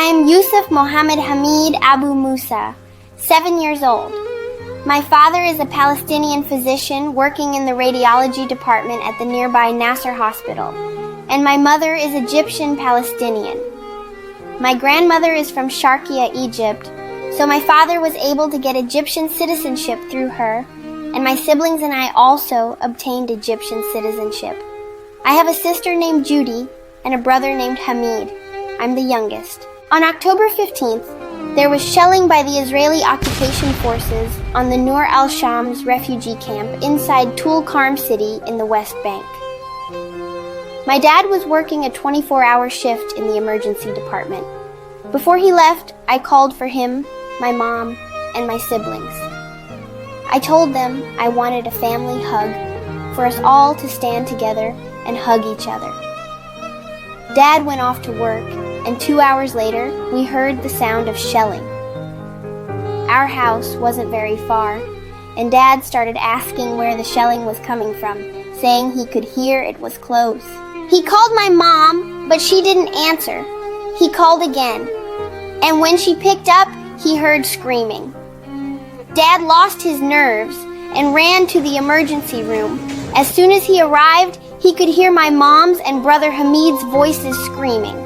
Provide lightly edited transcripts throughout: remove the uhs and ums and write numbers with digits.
am Yusuf Mohammed Hamid Abu Musa, 7 years old. My father is a Palestinian physician working in the radiology department at the nearby Nasser Hospital, and my mother is Egyptian Palestinian. My grandmother is from Sharqiya, Egypt, so my father was able to get Egyptian citizenship through her, and my siblings and I also obtained Egyptian citizenship. I have a sister named Judy and a brother named Hamid. I'm the youngest. On October 15th, there was shelling by the Israeli occupation forces on the Nur al-Shams refugee camp inside Tulkarm city in the West Bank. My dad was working a 24-hour shift in the emergency department. Before he left, I called for him, my mom, and my siblings. I told them I wanted a family hug, for us all to stand together and hug each other. Dad went off to work, and 2 hours later, we heard the sound of shelling. Our house wasn't very far, and Dad started asking where the shelling was coming from, saying he could hear it was close. He called my mom, but she didn't answer. He called again, and when she picked up, he heard screaming. Dad lost his nerves and ran to the emergency room. As soon as he arrived, he could hear my mom's and brother Hamid's voices screaming.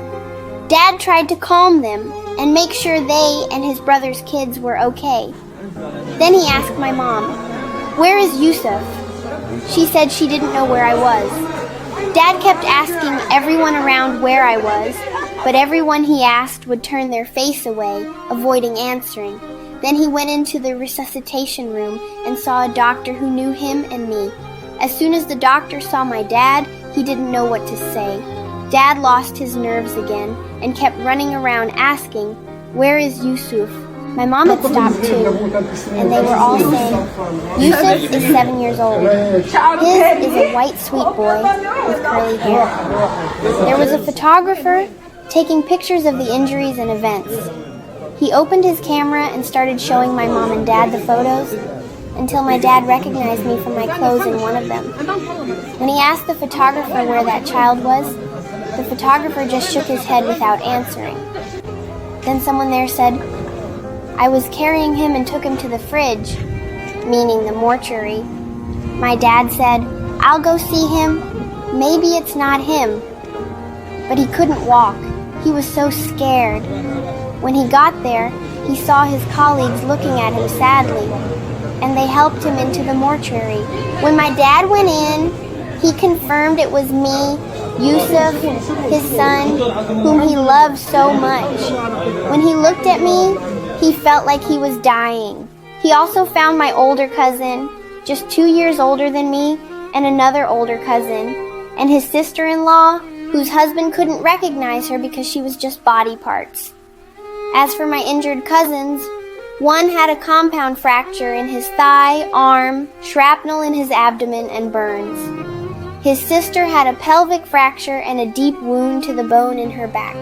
Dad tried to calm them and make sure they and his brother's kids were okay. Then he asked my mom, "Where is Yusuf?" She said she didn't know where I was. Dad kept asking everyone around where I was, but everyone he asked would turn their face away, avoiding answering. Then he went into the resuscitation room and saw a doctor who knew him and me. As soon as the doctor saw my dad, he didn't know what to say. Dad lost his nerves again and kept running around asking, "Where is Yusuf?" My mom had stopped too, and they were all saying, "Yusuf is 7 years old. His is a white sweet boy with curly hair." There was a photographer taking pictures of the injuries and events. He opened his camera and started showing my mom and dad the photos until my dad recognized me from my clothes in one of them. When he asked the photographer where that child was, the photographer just shook his head without answering. Then someone there said, "I was carrying him and took him to the fridge," meaning the mortuary. My dad said, "I'll go see him. Maybe it's not him." But he couldn't walk. He was so scared. When he got there, he saw his colleagues looking at him sadly, and they helped him into the mortuary. When my dad went in, he confirmed it was me, Yusuf, his son, whom he loved so much. When he looked at me, he felt like he was dying. He also found my older cousin, just 2 years older than me, and another older cousin, and his sister-in-law, whose husband couldn't recognize her because she was just body parts. As for my injured cousins, one had a compound fracture in his thigh, arm, shrapnel in his abdomen, and burns. His sister had a pelvic fracture and a deep wound to the bone in her back.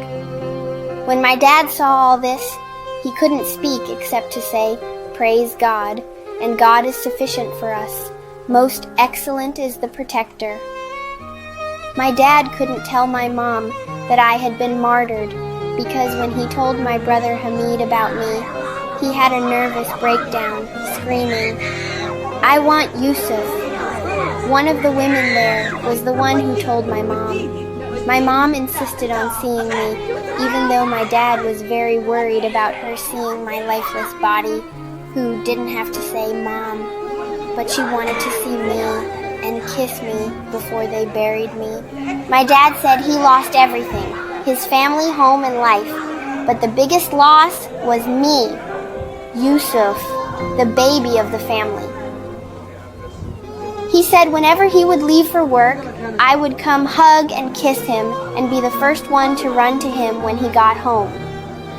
When my dad saw all this, he couldn't speak except to say, "Praise God, and God is sufficient for us. Most excellent is the protector." My dad couldn't tell my mom that I had been martyred because when he told my brother Hamid about me, he had a nervous breakdown, screaming, "I want Yusuf." One of the women there was the one who told my mom. My mom insisted on seeing me, even though my dad was very worried about her seeing my lifeless body, who didn't have to say Mom, but she wanted to see me and kiss me before they buried me. My dad said he lost everything, his family, home, and life, but the biggest loss was me, Yusuf, the baby of the family. He said whenever he would leave for work, I would come hug and kiss him and be the first one to run to him when he got home.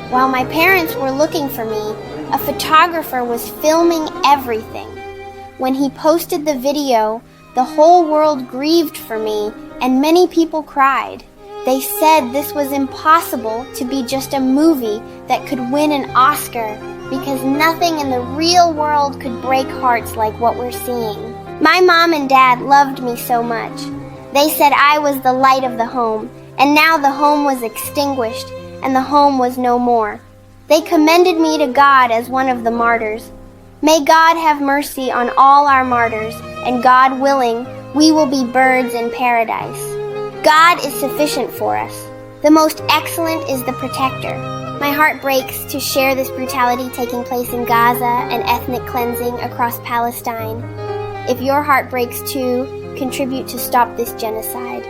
While my parents were looking for me, a photographer was filming everything. When he posted the video, the whole world grieved for me and many people cried. They said this was impossible to be just a movie that could win an Oscar because nothing in the real world could break hearts like what we're seeing. My mom and dad loved me so much. They said I was the light of the home, and now the home was extinguished, and the home was no more. They commended me to God as one of the martyrs. May God have mercy on all our martyrs, and God willing, we will be birds in paradise. God is sufficient for us. The most excellent is the protector. My heart breaks to share this brutality taking place in Gaza and ethnic cleansing across Palestine. If your heart breaks too, contribute to stop this genocide.